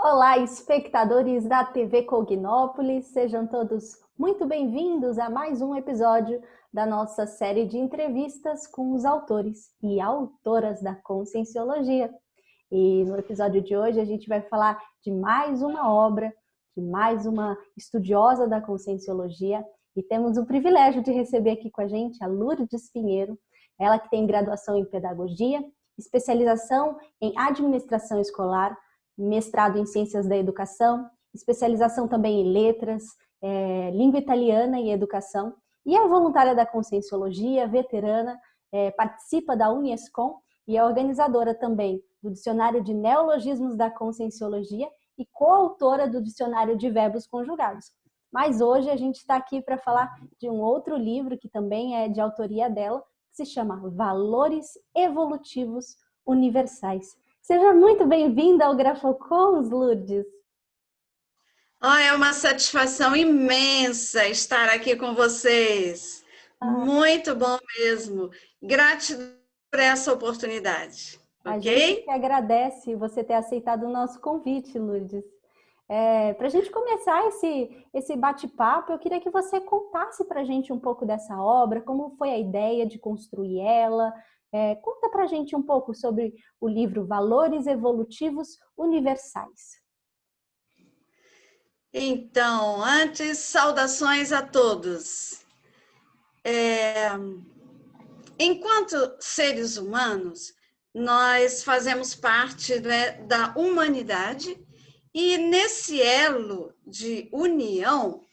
Olá, espectadores da TV Cognópolis, sejam todos muito bem-vindos a mais um episódio da nossa série de entrevistas com os autores e autoras da Conscienciologia. E no episódio de hoje a gente vai falar de mais uma obra, de mais uma estudiosa da Conscienciologia, e temos o privilégio de receber aqui com a gente a Lourdes Pinheiro, ela que tem graduação em Pedagogia, especialização em Administração Escolar, mestrado em Ciências da Educação, especialização também em Letras, Língua Italiana e Educação, e é voluntária da Conscienciologia, veterana, participa da Unescom e é organizadora também do Dicionário de Neologismos da Conscienciologia e coautora do Dicionário de Verbos Conjugados. Mas hoje a gente está aqui para falar de um outro livro que também é de autoria dela, que se chama Valores Evolutivos Universais. Seja muito bem-vinda ao Grafocons, Lourdes. É uma satisfação imensa estar aqui com vocês. Muito bom mesmo. Gratidão por essa oportunidade. A gente que agradece você ter aceitado o nosso convite, Lourdes. Para a gente começar esse bate-papo, eu queria que você contasse para a gente um pouco dessa obra, como foi a ideia de construir ela. Conta para a gente um pouco sobre o livro Valores Evolutivos Universais. Então, antes, saudações a todos. Enquanto seres humanos, nós fazemos parte, né, da humanidade e nesse elo de união,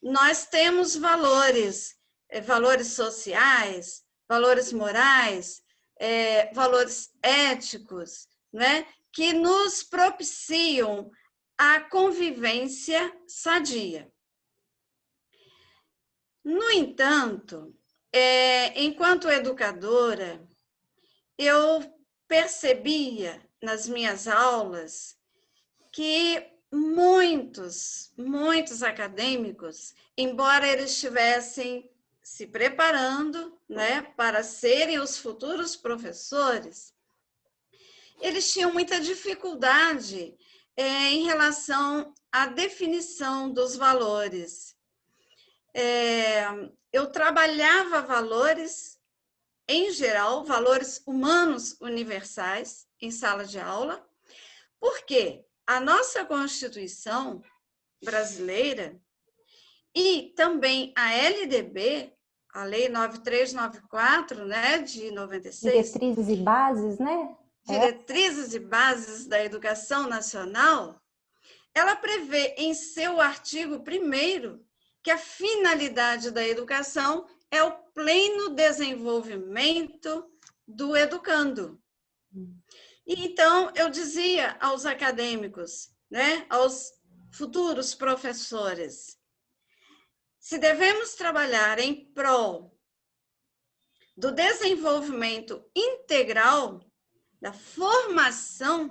nós temos valores, valores sociais, valores morais, valores éticos, né, que nos propiciam a convivência sadia. No entanto, enquanto educadora, eu percebia nas minhas aulas que muitos acadêmicos, embora eles estivessem se preparando, né, para serem os futuros professores, eles tinham muita dificuldade em relação à definição dos valores. Eu trabalhava valores, em geral, valores humanos universais em sala de aula, porque a nossa Constituição brasileira e também a LDB, a Lei 9394, né, de 96, Diretrizes e bases, né? Diretrizes e Bases da Educação Nacional, ela prevê em seu artigo 1º que a finalidade da educação é o pleno desenvolvimento do educando. E então, eu dizia aos acadêmicos, né, aos futuros professores, se devemos trabalhar em prol do desenvolvimento integral, da formação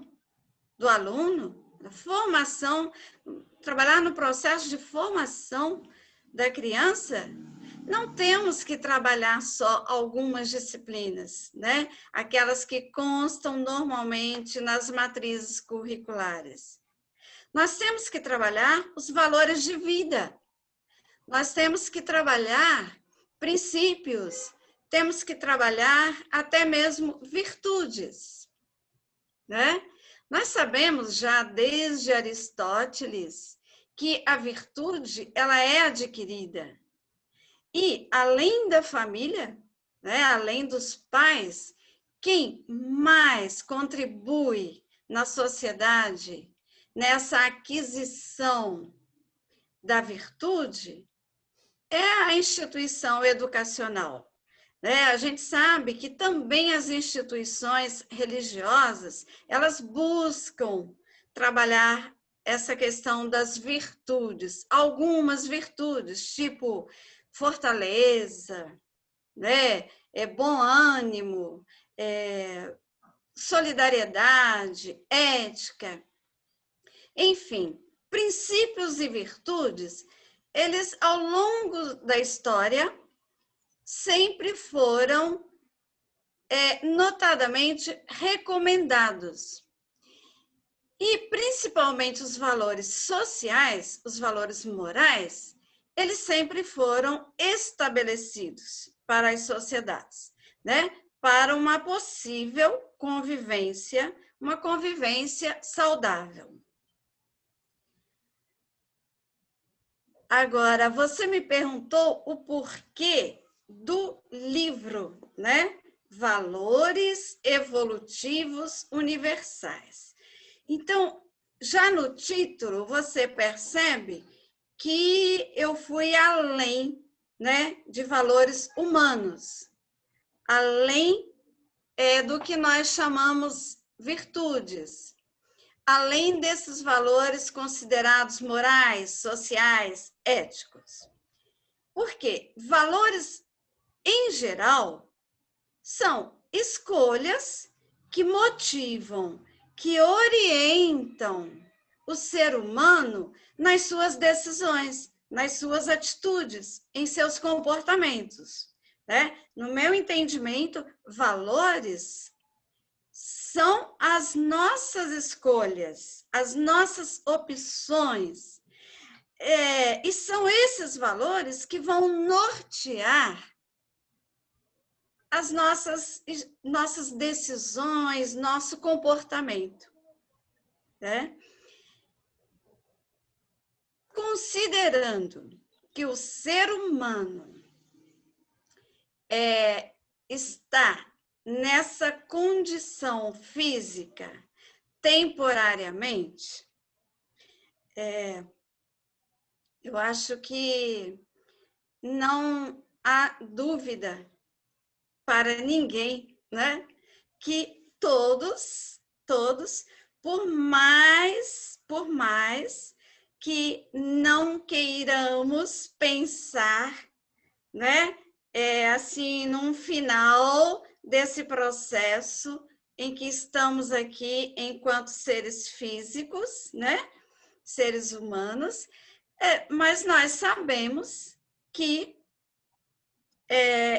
do aluno, da formação, trabalhar no processo de formação da criança, não temos que trabalhar só algumas disciplinas, né? Aquelas que constam normalmente nas matrizes curriculares. Nós temos que trabalhar os valores de vida. Nós temos que trabalhar princípios, temos que trabalhar até mesmo virtudes, né? Nós sabemos já desde Aristóteles que a virtude ela é adquirida. E, além da família, né, além dos pais, quem mais contribui na sociedade nessa aquisição da virtude é a instituição educacional. Né? A gente sabe que também as instituições religiosas, elas buscam trabalhar essa questão das virtudes, algumas virtudes, tipo fortaleza, né? Bom ânimo, solidariedade, ética, enfim, princípios e virtudes, eles, ao longo da história, sempre foram notadamente recomendados. E principalmente os valores sociais, os valores morais, eles sempre foram estabelecidos para as sociedades, né? Para uma possível convivência, uma convivência saudável. Agora, você me perguntou o porquê do livro, né? Valores Evolutivos Universais. Então, já no título, você percebe que eu fui além, né, de valores humanos, além do que nós chamamos virtudes, além desses valores considerados morais, sociais, éticos. Por quê? Valores, em geral, são escolhas que motivam, que orientam o ser humano nas suas decisões, nas suas atitudes, em seus comportamentos, né? No meu entendimento, valores são as nossas escolhas, as nossas opções. E são esses valores que vão nortear as nossas decisões, nosso comportamento, né? Considerando que o ser humano está nessa condição física temporariamente, eu acho que não há dúvida para ninguém, né? Que todos, por mais que não queiramos pensar, né? Assim, num final desse processo em que estamos aqui enquanto seres físicos, né? Seres humanos, mas nós sabemos que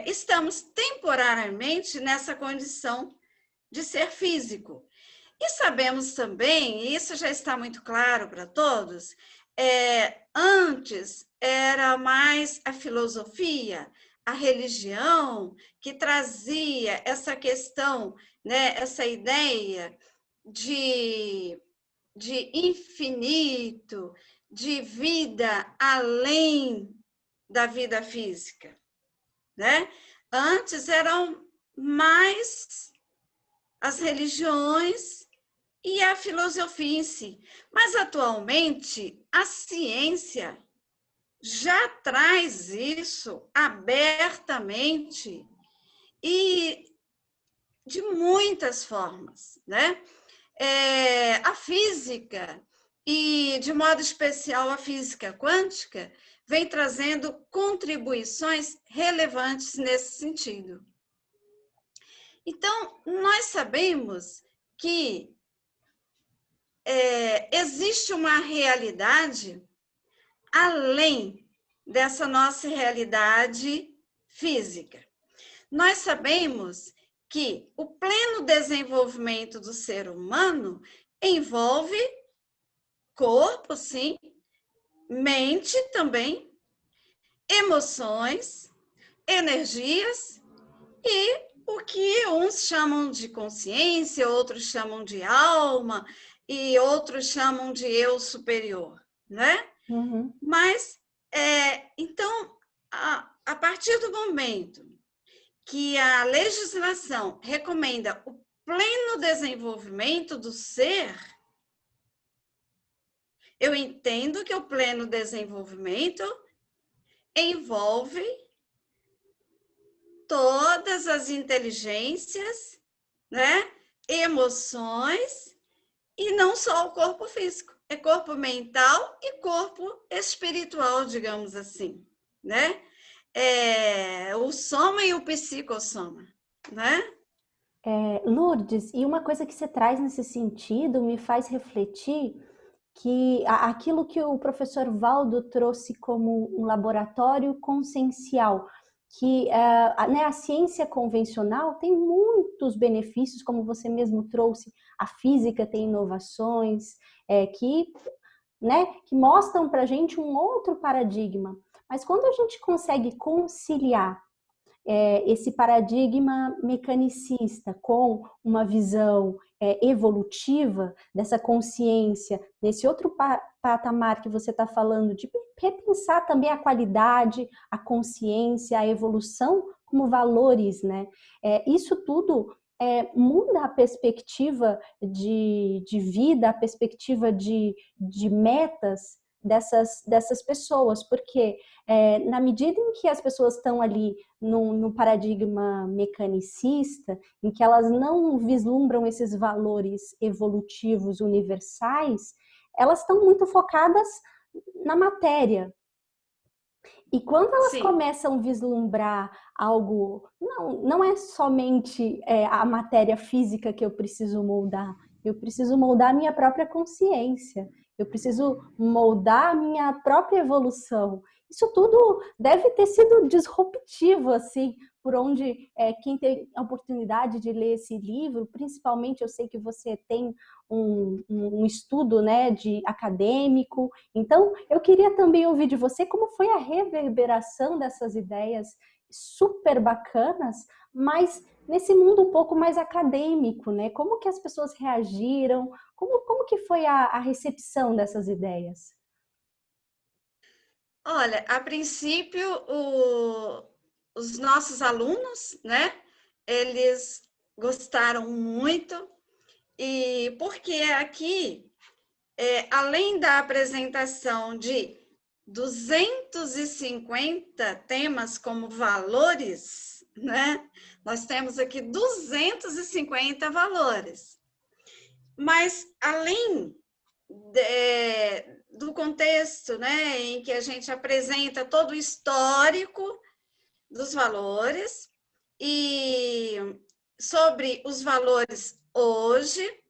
estamos temporariamente nessa condição de ser físico. E sabemos também, e isso já está muito claro para todos, antes era mais a filosofia, a religião, que trazia essa questão, né, essa ideia de infinito, de vida além da vida física, né? Antes eram mais as religiões e a filosofia em si. Mas, atualmente, a ciência já traz isso abertamente e de muitas formas, né? A física, e de modo especial a física quântica, vem trazendo contribuições relevantes nesse sentido. Então, nós sabemos que existe uma realidade além dessa nossa realidade física. Nós sabemos que o pleno desenvolvimento do ser humano envolve corpo, sim, mente também, emoções, energias e o que uns chamam de consciência, outros chamam de alma e outros chamam de eu superior, né? Uhum. Mas, então, a partir do momento que a legislação recomenda o pleno desenvolvimento do ser, eu entendo que o pleno desenvolvimento envolve todas as inteligências, né? Emoções, e não só o corpo físico, é corpo mental e corpo espiritual, digamos assim, né? O soma e o psicossoma, né? Lourdes, e uma coisa que você traz nesse sentido me faz refletir que aquilo que o professor Valdo trouxe como um laboratório consciencial, que né, a ciência convencional tem muitos benefícios, como você mesmo trouxe, a física tem inovações que mostram para a gente um outro paradigma. Mas quando a gente consegue conciliar esse paradigma mecanicista com uma visão evolutiva dessa consciência, nesse outro patamar que você está falando, de repensar também a qualidade, a consciência, a evolução como valores, né? Isso tudo muda a perspectiva de vida, a perspectiva de metas dessas pessoas, porque na medida em que as pessoas estão ali no paradigma mecanicista, em que elas não vislumbram esses valores evolutivos universais, elas estão muito focadas na matéria. E quando elas começam a vislumbrar algo, não é somente a matéria física que eu preciso moldar, eu preciso moldar a minha própria consciência, eu preciso moldar a minha própria evolução. Isso tudo deve ter sido disruptivo, assim, por onde quem tem a oportunidade de ler esse livro, principalmente eu sei que você tem um estudo, né, de acadêmico, então eu queria também ouvir de você como foi a reverberação dessas ideias super bacanas, mas nesse mundo um pouco mais acadêmico, né? Como que as pessoas reagiram? Como que foi a recepção dessas ideias? Olha, a princípio, os nossos alunos, né? Eles gostaram muito, e porque aqui, além da apresentação de 250 temas como valores, né? Nós temos aqui 250 valores. Mas, além do contexto, né, em que a gente apresenta todo o histórico dos valores e sobre os valores hoje,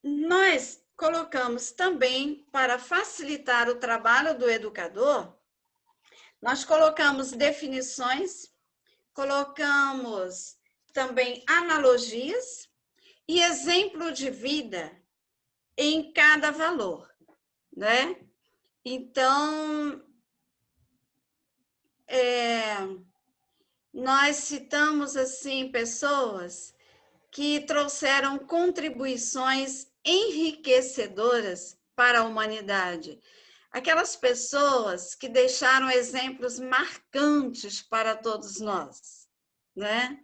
nós colocamos também, para facilitar o trabalho do educador, nós colocamos definições, colocamos também analogias e exemplo de vida em cada valor, né? Então, nós citamos, assim, pessoas que trouxeram contribuições enriquecedoras para a humanidade. Aquelas pessoas que deixaram exemplos marcantes para todos nós, né?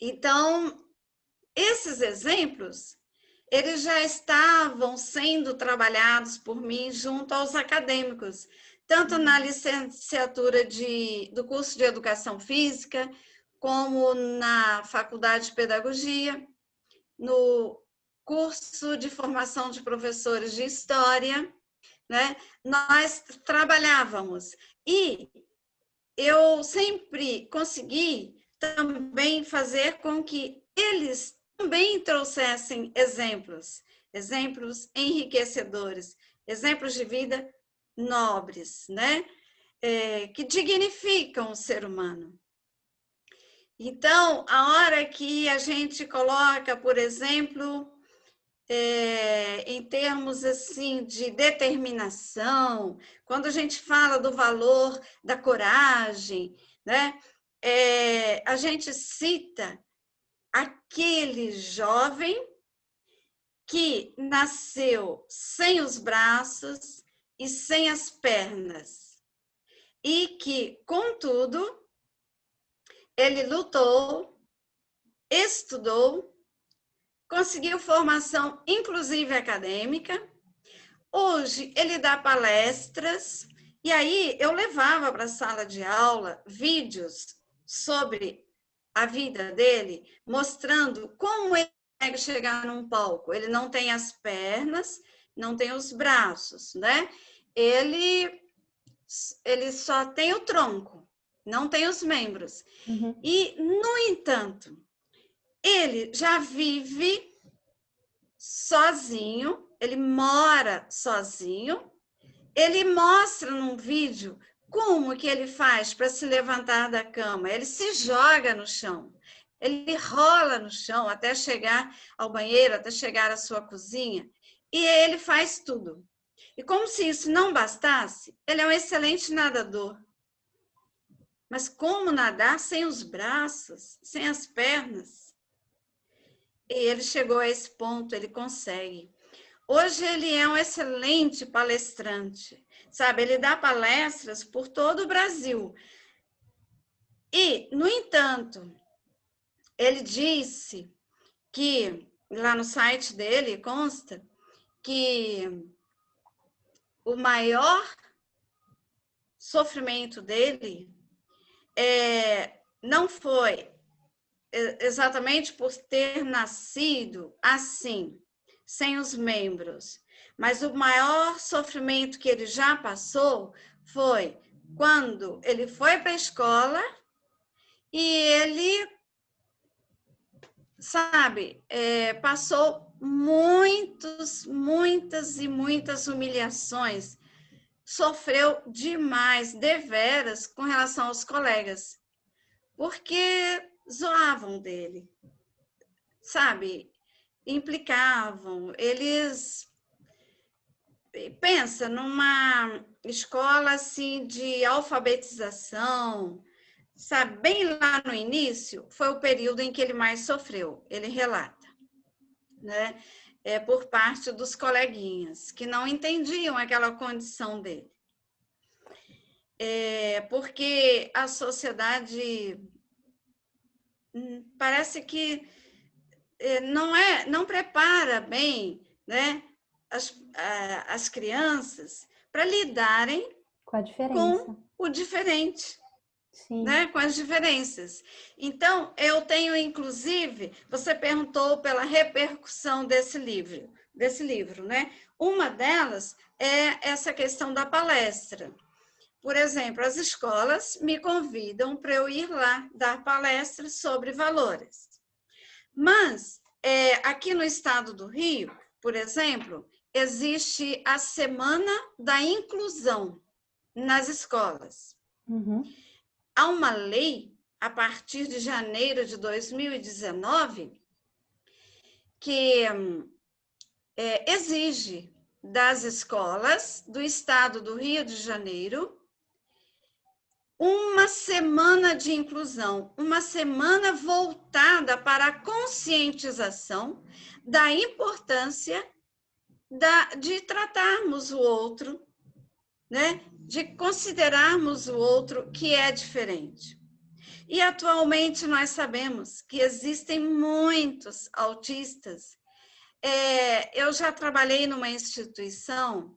Então, esses exemplos, eles já estavam sendo trabalhados por mim junto aos acadêmicos, tanto na licenciatura do curso de Educação Física, como na Faculdade de Pedagogia, no curso de formação de professores de História, né? Nós trabalhávamos. E eu sempre consegui também fazer com que eles também trouxessem exemplos enriquecedores, exemplos de vida nobres, né? Que dignificam o ser humano. Então, a hora que a gente coloca, por exemplo, em termos assim de determinação, quando a gente fala do valor da coragem, né? A gente cita aquele jovem que nasceu sem os braços e sem as pernas, e que, contudo, ele lutou, estudou, conseguiu formação, inclusive acadêmica. Hoje, ele dá palestras, e aí eu levava para a sala de aula vídeos sobre a vida dele, mostrando como ele consegue chegar num palco. Ele não tem as pernas, não tem os braços, né? Ele só tem o tronco, não tem os membros. Uhum. E, no entanto, ele já vive sozinho, ele mora sozinho, ele mostra num vídeo como que ele faz para se levantar da cama, ele se joga no chão, ele rola no chão até chegar ao banheiro, até chegar à sua cozinha, e ele faz tudo. E como se isso não bastasse, ele é um excelente nadador. Mas como nadar sem os braços, sem as pernas? E ele chegou a esse ponto, ele consegue. Hoje ele é um excelente palestrante, sabe? Ele dá palestras por todo o Brasil. E, no entanto, ele disse que, lá no site dele consta, que o maior sofrimento dele não foi exatamente por ter nascido assim, sem os membros, mas o maior sofrimento que ele já passou foi quando ele foi para a escola e ele, sabe, passou muitas e muitas humilhações, sofreu demais, deveras, com relação aos colegas, porque zoavam dele, sabe, implicavam, eles... Pensa numa escola assim de alfabetização, sabe, bem lá no início, foi o período em que ele mais sofreu, ele relata, né? Por parte dos coleguinhas, que não entendiam aquela condição dele. Porque a sociedade parece que não prepara bem, né, as crianças para lidarem Com a diferença. Com o diferente. Sim. Né, com as diferenças. Então, eu tenho, inclusive, você perguntou pela repercussão desse livro, né? Uma delas é essa questão da palestra. Por exemplo, as escolas me convidam para eu ir lá dar palestras sobre valores. Mas, aqui no estado do Rio, por exemplo, existe a Semana da Inclusão nas escolas. Uhum. Há uma lei, a partir de janeiro de 2019, que exige das escolas do estado do Rio de Janeiro uma semana de inclusão, uma semana voltada para a conscientização da importância de tratarmos o outro, né? De considerarmos o outro que é diferente. E atualmente nós sabemos que existem muitos autistas. Eu já trabalhei numa instituição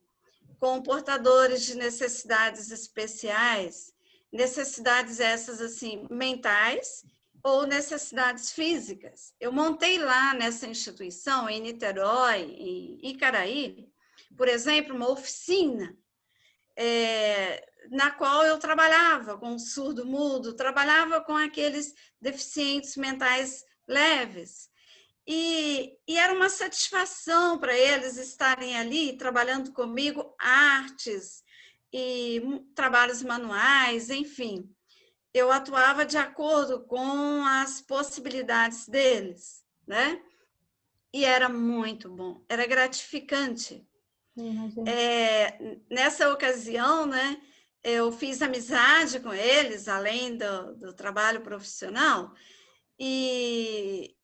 com portadores de necessidades especiais, necessidades essas assim mentais ou necessidades físicas. Eu montei lá nessa instituição, em Niterói, em Icaraí, por exemplo, uma oficina na qual eu trabalhava com surdo-mudo, trabalhava com aqueles deficientes mentais leves. E era uma satisfação para eles estarem ali trabalhando comigo artes e trabalhos manuais, enfim. Eu atuava de acordo com as possibilidades deles, né? E era muito bom, era gratificante. Nessa ocasião, né, eu fiz amizade com eles, além do trabalho profissional, e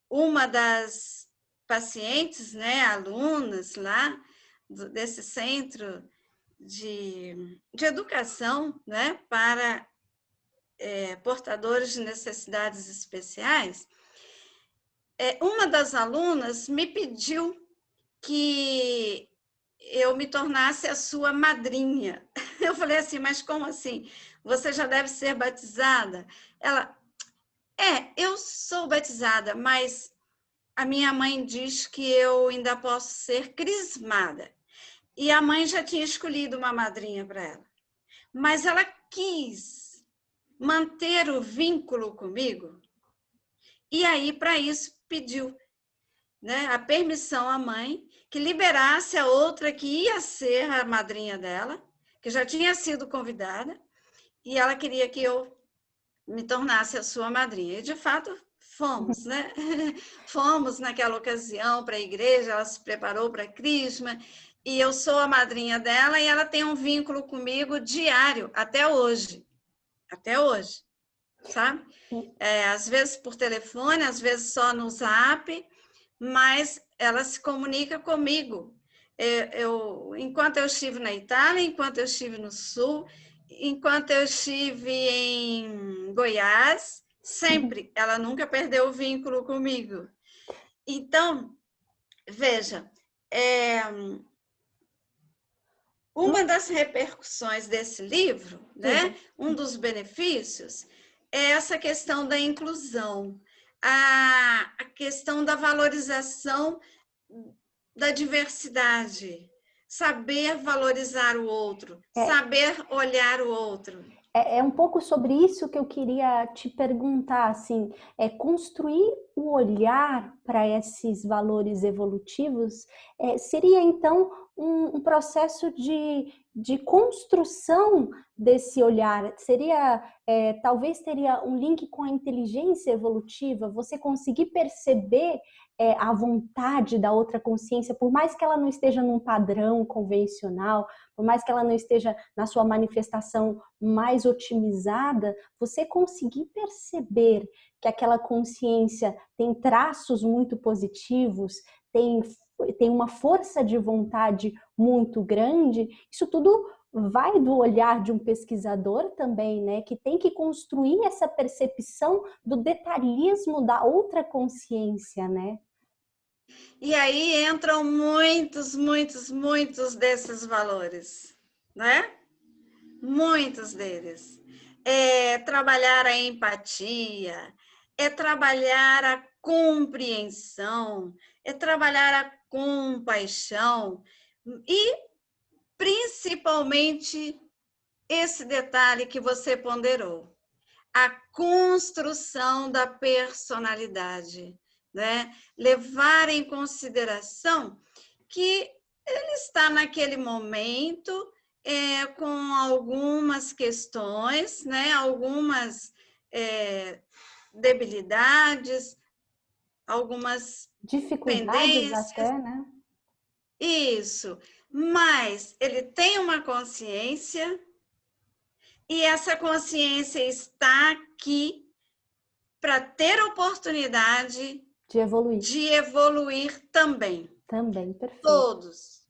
uma das pacientes, né, alunas lá desse centro de educação, né, para portadores de necessidades especiais, uma das alunas me pediu que eu me tornasse a sua madrinha. Eu falei assim, mas como assim? Você já deve ser batizada? Ela, eu sou batizada, mas a minha mãe diz que eu ainda posso ser crismada. E a mãe já tinha escolhido uma madrinha para ela. Mas ela quis manter o vínculo comigo. E aí, para isso, pediu, né, a permissão à mãe que liberasse a outra que ia ser a madrinha dela, que já tinha sido convidada, e ela queria que eu me tornasse a sua madrinha. E, de fato, fomos, né? Fomos naquela ocasião para a igreja, ela se preparou para a Crisma, e eu sou a madrinha dela, e ela tem um vínculo comigo diário, até hoje, sabe? Às vezes por telefone, às vezes só no Zap, mas ela se comunica comigo. Enquanto eu estive na Itália, enquanto eu estive no Sul, enquanto eu estive em Goiás, sempre, ela nunca perdeu o vínculo comigo. Então, veja, uma das repercussões desse livro, né, um dos benefícios, é essa questão da inclusão, a questão da valorização da diversidade, saber valorizar o outro, saber olhar o outro. É um pouco sobre isso que eu queria te perguntar, assim, construir o olhar para esses valores evolutivos seria, então, um processo de construção desse olhar, seria, talvez teria um link com a inteligência evolutiva, você conseguir perceber a vontade da outra consciência, por mais que ela não esteja num padrão convencional, por mais que ela não esteja na sua manifestação mais otimizada, você conseguir perceber que aquela consciência tem traços muito positivos, tem uma força de vontade muito grande, isso tudo vai do olhar de um pesquisador também, né? Que tem que construir essa percepção do detalhismo da outra consciência, né? E aí entram muitos desses valores, né? Muitos deles. Trabalhar a empatia, trabalhar a compreensão, trabalhar a compaixão e, principalmente, esse detalhe que você ponderou, a construção da personalidade, né? Levar em consideração que ele está naquele momento com algumas questões, né? Algumas debilidades, algumas dificuldades pendências. até, né? Isso, mas ele tem uma consciência e essa consciência está aqui para ter oportunidade de evoluir também. Também, perfeito. Todos,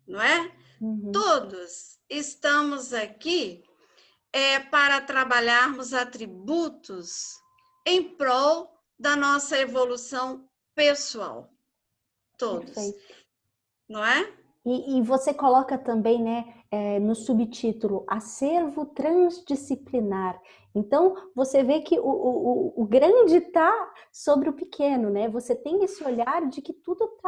não é? Uhum. Todos estamos aqui para trabalharmos atributos em prol da nossa evolução pessoal. Todos. Perfeito. Não é? E você coloca também, né, no subtítulo, acervo transdisciplinar. Então, você vê que o grande está sobre o pequeno, né? Você tem esse olhar de que tudo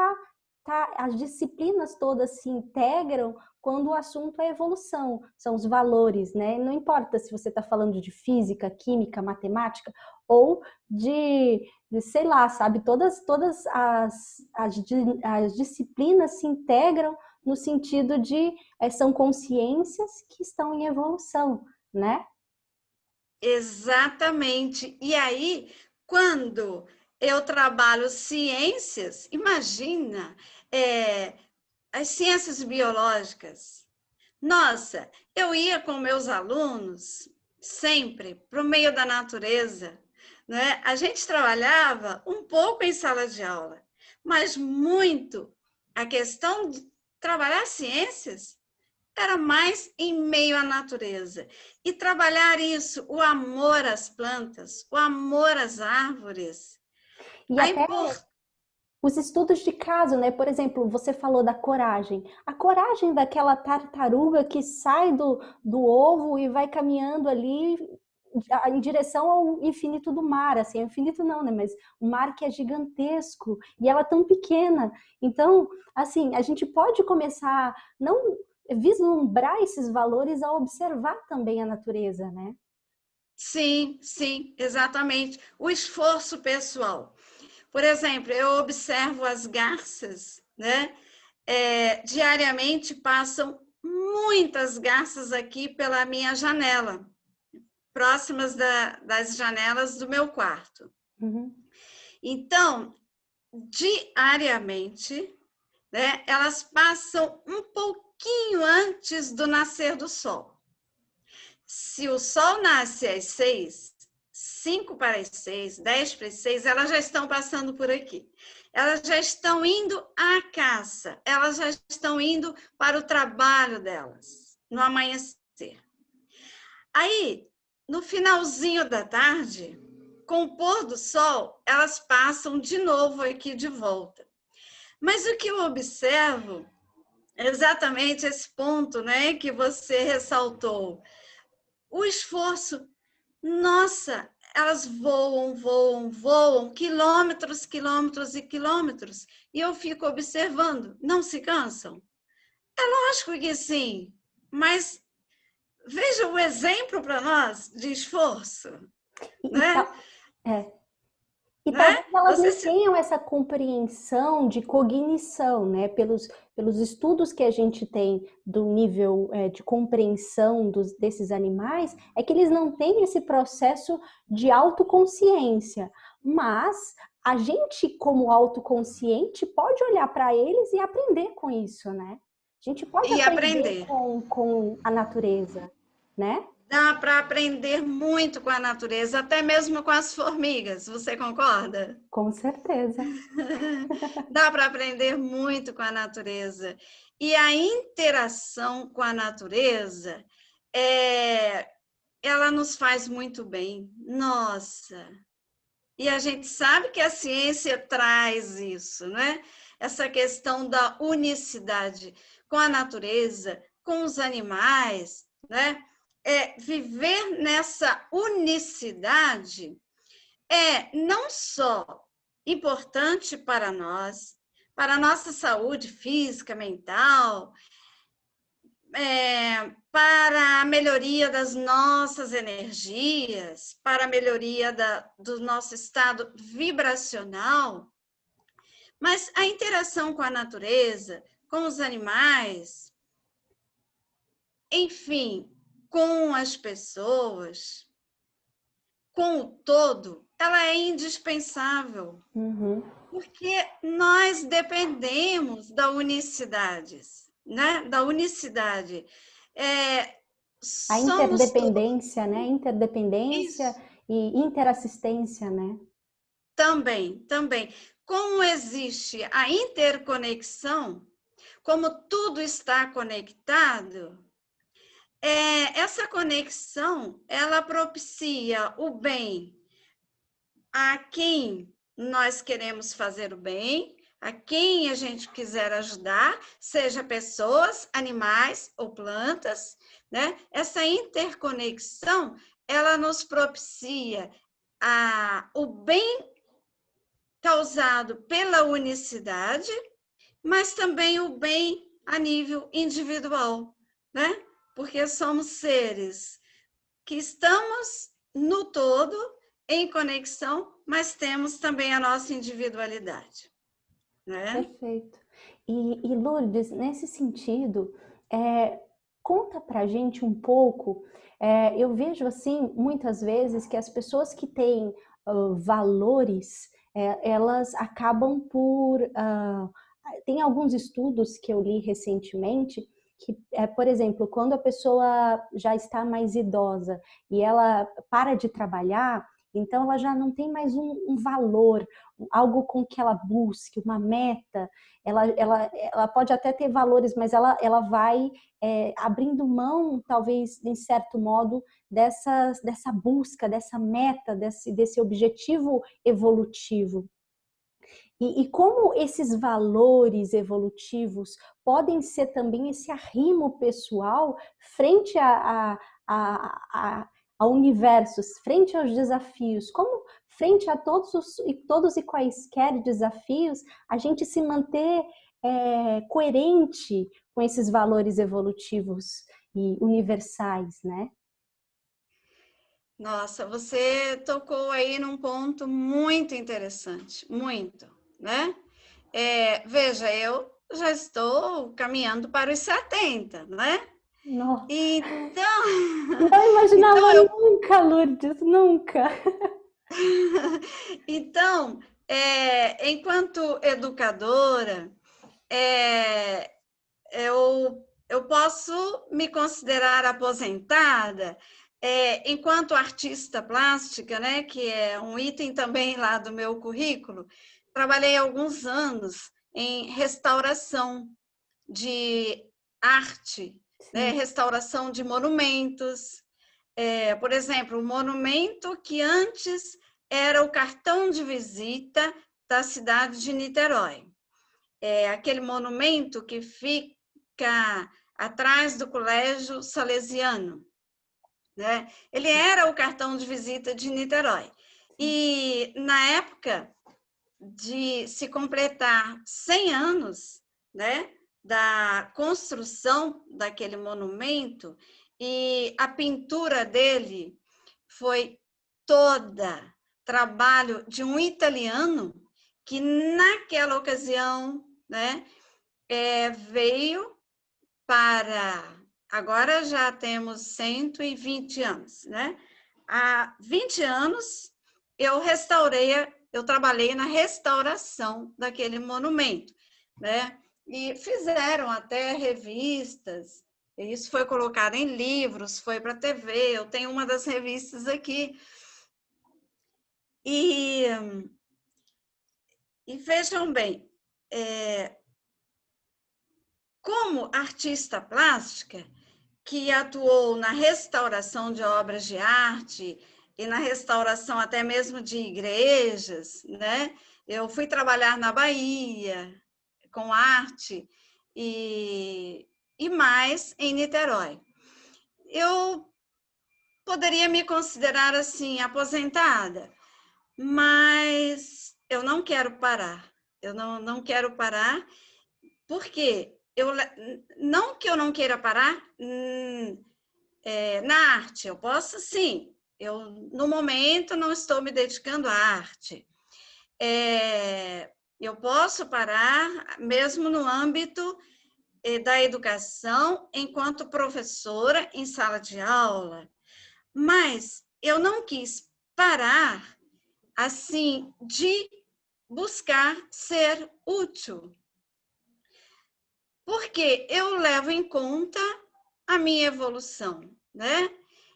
as disciplinas todas se integram quando o assunto é evolução, são os valores, né? Não importa se você está falando de física, química, matemática, ou de sei lá, sabe? Todas as disciplinas se integram no sentido de são consciências que estão em evolução, né? Exatamente. E aí, quando eu trabalho ciências, imagina, as ciências biológicas. Nossa, eu ia com meus alunos sempre para o meio da natureza, né? A gente trabalhava um pouco em sala de aula, mas muito a questão de trabalhar ciências era mais em meio à natureza. E trabalhar isso, o amor às plantas, o amor às árvores. E até os estudos de caso, né? Por exemplo, você falou da coragem. A coragem daquela tartaruga que sai do ovo e vai caminhando ali em direção ao infinito do mar, assim, infinito não, né, mas o mar que é gigantesco e ela tão pequena. Então, assim, a gente pode começar não vislumbrar esses valores ao observar também a natureza, né? Sim, exatamente. O esforço pessoal. Por exemplo, eu observo as garças, né? Diariamente passam muitas garças aqui pela minha janela. próximas das janelas do meu quarto. Uhum. Então, diariamente, né, elas passam um pouquinho antes do nascer do sol. Se o sol nasce às 6, 5 para as 6, 10 para as 6, elas já estão passando por aqui. Elas já estão indo à caça, elas já estão indo para o trabalho delas, no amanhecer. Aí, no finalzinho da tarde, com o pôr do sol, elas passam de novo aqui de volta. Mas o que eu observo é exatamente esse ponto, né, que você ressaltou. O esforço, nossa, elas voam, voam, voam, quilômetros, quilômetros e quilômetros, e eu fico observando, não se cansam? É lógico que sim, mas veja o exemplo para nós de esforço, E, e, né? tal- é, e Né? talvez elas Você nem se... tenham essa compreensão de cognição, né? Pelos estudos que a gente tem do nível de compreensão desses animais, é que eles não têm esse processo de autoconsciência. Mas a gente, como autoconsciente, pode olhar para eles e aprender com isso, né? A gente pode E aprender aprender. com a natureza, né? Dá para aprender muito com a natureza, até mesmo com as formigas, você concorda? Com certeza. Dá para aprender muito com a natureza. E a interação com a natureza, ela nos faz muito bem. Nossa! E a gente sabe que a ciência traz isso, né? Essa questão da unicidade com a natureza, com os animais, né? Viver nessa unicidade não só importante para a nossa saúde física, mental, para a melhoria das nossas energias, para a melhoria do nosso estado vibracional, mas a interação com a natureza, com os animais, enfim, com as pessoas, com o todo, ela é indispensável. Uhum. Porque nós dependemos da unicidade, né? Da unicidade. A Somos todos interdependência, né? Interdependência isso. e interassistência, né? Também. Como existe a interconexão, como tudo está conectado, essa conexão, ela propicia o bem a quem nós queremos fazer o bem, a quem a gente quiser ajudar, seja pessoas, animais ou plantas, né? Essa interconexão, ela nos propicia o bem causado pela unicidade, mas também o bem a nível individual, né? Porque somos seres que estamos no todo, em conexão, mas temos também a nossa individualidade, né? Perfeito. E Lourdes, nesse sentido, conta pra gente um pouco. Eu vejo assim muitas vezes que as pessoas que têm valores, elas acabam por. Tem alguns estudos que eu li recentemente que, por exemplo, quando a pessoa já está mais idosa e ela para de trabalhar, então ela já não tem mais um valor, algo com que ela busque, uma meta. Ela pode até ter valores, mas ela vai abrindo mão, talvez, de certo modo, dessa busca, dessa meta, desse objetivo evolutivo. E como esses valores evolutivos podem ser também esse arrimo pessoal frente ao universo, frente aos desafios, como frente a todos e quaisquer desafios, a gente se manter coerente com esses valores evolutivos e universais, né? Nossa, você tocou aí num ponto muito interessante, muito, né? Veja, eu já estou caminhando para os 70, né? Nossa, Então, não imaginava então eu nunca, Lourdes, nunca. Então, enquanto educadora, é, eu posso me considerar aposentada, enquanto artista plástica, né, que é um item também lá do meu currículo. Trabalhei alguns anos em restauração de arte, né, Sim, restauração de monumentos. Por exemplo, um monumento que antes era o cartão de visita da cidade de Niterói. Aquele monumento que fica atrás do Colégio Salesiano, né? Ele era o cartão de visita de Niterói. E na época de se completar 100 anos, né, da construção daquele monumento, e a pintura dele foi toda trabalho de um italiano que naquela ocasião, né, veio para... Agora já temos 120 anos, né? Há 20 anos eu trabalhei na restauração daquele monumento, né? E fizeram até revistas, isso foi colocado em livros, foi para a TV, eu tenho uma das revistas aqui. E, vejam bem, como artista plástica, que atuou na restauração de obras de arte e na restauração até mesmo de igrejas, né? Eu fui trabalhar na Bahia com arte e mais em Niterói. Eu poderia me considerar assim aposentada, mas eu não quero parar. Eu não quero parar, porque não que eu não queira parar na arte. Eu posso, sim. Eu, no momento, não estou me dedicando à arte. Eu posso parar, mesmo no âmbito da educação, enquanto professora em sala de aula. Mas eu não quis parar, assim, de buscar ser útil. Porque eu levo em conta a minha evolução, né?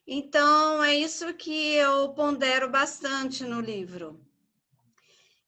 Então, é isso que eu pondero bastante no livro.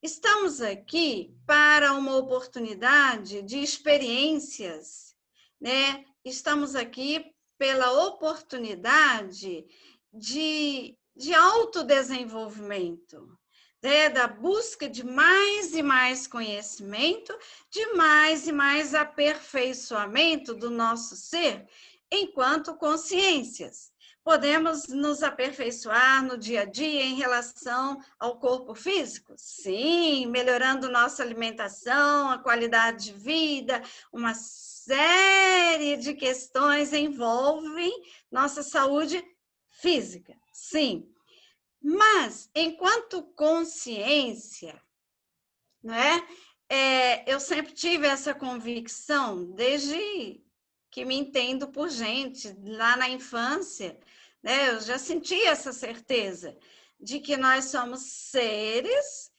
Estamos aqui para uma oportunidade de experiências, né? Estamos aqui pela oportunidade de autodesenvolvimento, né? Da busca de mais e mais conhecimento, de mais e mais aperfeiçoamento do nosso ser enquanto consciências. Podemos nos aperfeiçoar no dia a dia em relação ao corpo físico? Sim, melhorando nossa alimentação, a qualidade de vida, uma série de questões envolvem nossa saúde física. Sim, mas enquanto consciência, né? Eu sempre tive essa convicção, desde que me entendo por gente, lá na infância, né? Eu já senti essa certeza de que nós somos seres,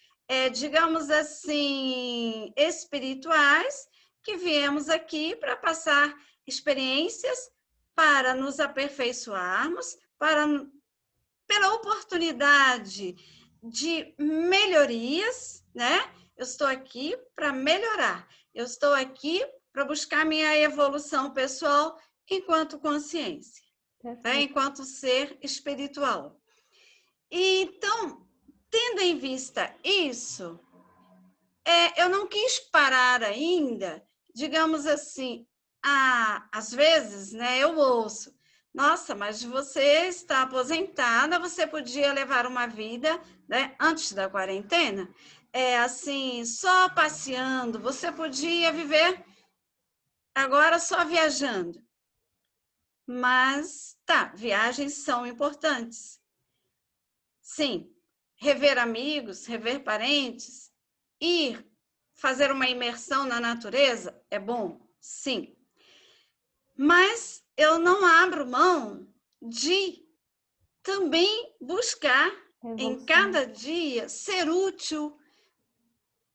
digamos assim, espirituais, que viemos aqui para passar experiências, para nos aperfeiçoarmos, pela oportunidade de melhorias, né? Eu estou aqui para melhorar, eu estou aqui para buscar minha evolução pessoal enquanto consciência, né? Enquanto ser espiritual. E, então, tendo em vista isso, eu não quis parar ainda, digamos assim, às vezes, né, eu ouço, nossa, mas você está aposentada, você podia levar uma vida, né, antes da quarentena, assim, só passeando, você podia viver agora só viajando. Mas, tá, viagens são importantes. Sim, rever amigos, rever parentes, ir fazer uma imersão na natureza é bom? Sim. Mas eu não abro mão de também buscar em cada dia ser útil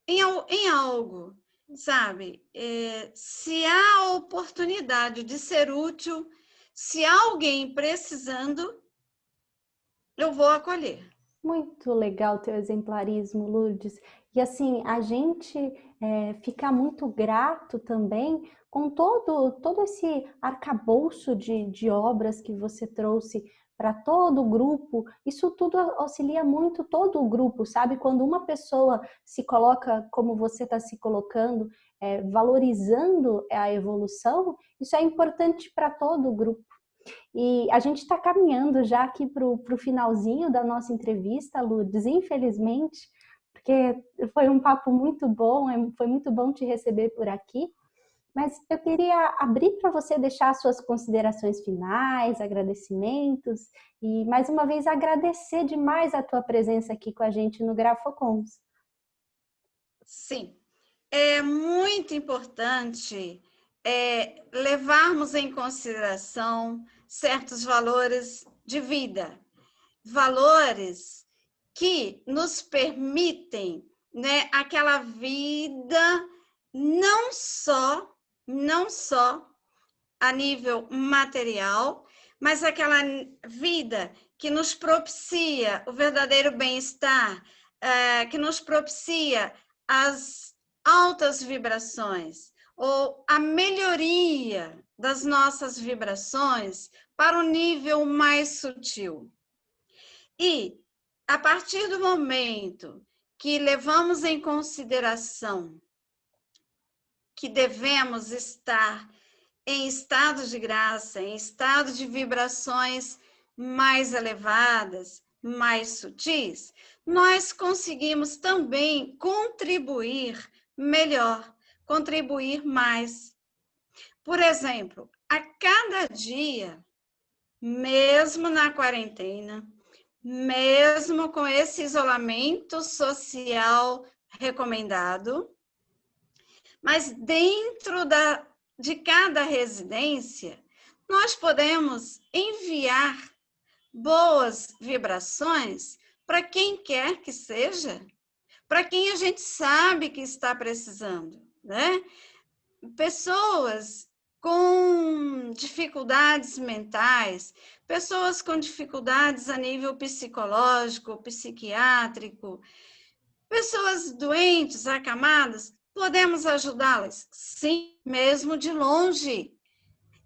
em algo, sabe? Se há oportunidade de ser útil, se há alguém precisando, eu vou acolher. Muito legal o teu exemplarismo, Lourdes. E assim, a gente fica muito grato também com todo esse arcabouço de obras que você trouxe para todo o grupo. Isso tudo auxilia muito todo o grupo, sabe? Quando uma pessoa se coloca como você está se colocando, valorizando a evolução, isso é importante para todo o grupo. E a gente está caminhando já aqui para o finalzinho da nossa entrevista, Lourdes, infelizmente, porque foi um papo muito bom, foi muito bom te receber por aqui, mas eu queria abrir para você deixar suas considerações finais, agradecimentos, e mais uma vez agradecer demais a tua presença aqui com a gente no Grafocons. Sim, é muito importante levarmos em consideração certos valores de vida, valores que nos permitem, né, aquela vida não só a nível material, mas aquela vida que nos propicia o verdadeiro bem-estar, que nos propicia as altas vibrações, ou a melhoria das nossas vibrações para um nível mais sutil. E, a partir do momento que levamos em consideração que devemos estar em estado de graça, em estado de vibrações mais elevadas, mais sutis, nós conseguimos também contribuir melhor, contribuir mais. Por exemplo, a cada dia, mesmo na quarentena, mesmo com esse isolamento social recomendado, mas dentro de cada residência, nós podemos enviar boas vibrações para quem quer que seja, para quem a gente sabe que está precisando, né? Pessoas com dificuldades mentais, pessoas com dificuldades a nível psicológico, psiquiátrico, pessoas doentes, acamadas, podemos ajudá-las? Sim, mesmo de longe.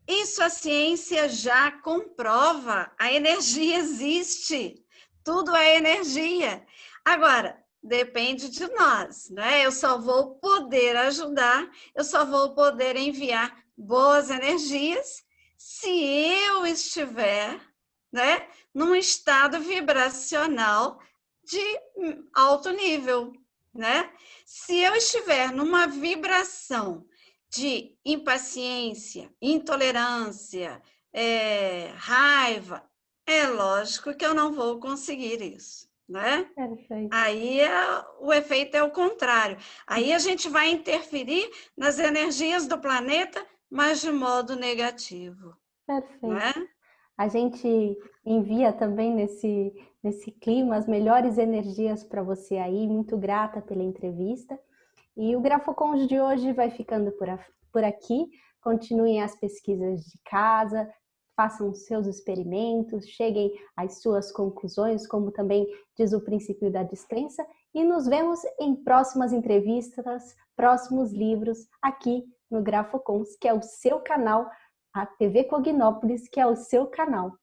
Isso a ciência já comprova. A energia existe. Tudo é energia. Agora, depende de nós, né? Eu só vou poder ajudar, eu só vou poder enviar boas energias se eu estiver, né, num estado vibracional de alto nível, né? Se eu estiver numa vibração de impaciência, intolerância, raiva, é lógico que eu não vou conseguir isso, né? Perfeito. Aí o efeito é o contrário. Aí a gente vai interferir nas energias do planeta, mas de modo negativo. Perfeito. Né? A gente envia também nesse clima as melhores energias para você aí. Muito grata pela entrevista. E o Grafocons de hoje vai ficando por aqui. Continuem as pesquisas de casa, façam seus experimentos, cheguem às suas conclusões, como também diz o princípio da descrença, e nos vemos em próximas entrevistas, próximos livros, aqui no Grafocons, que é o seu canal, a TV Cognópolis, que é o seu canal.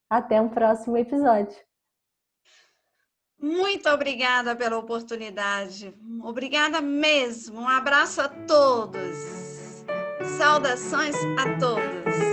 Até um próximo episódio. Muito obrigada pela oportunidade. Obrigada mesmo. Um abraço a todos. Saudações a todos.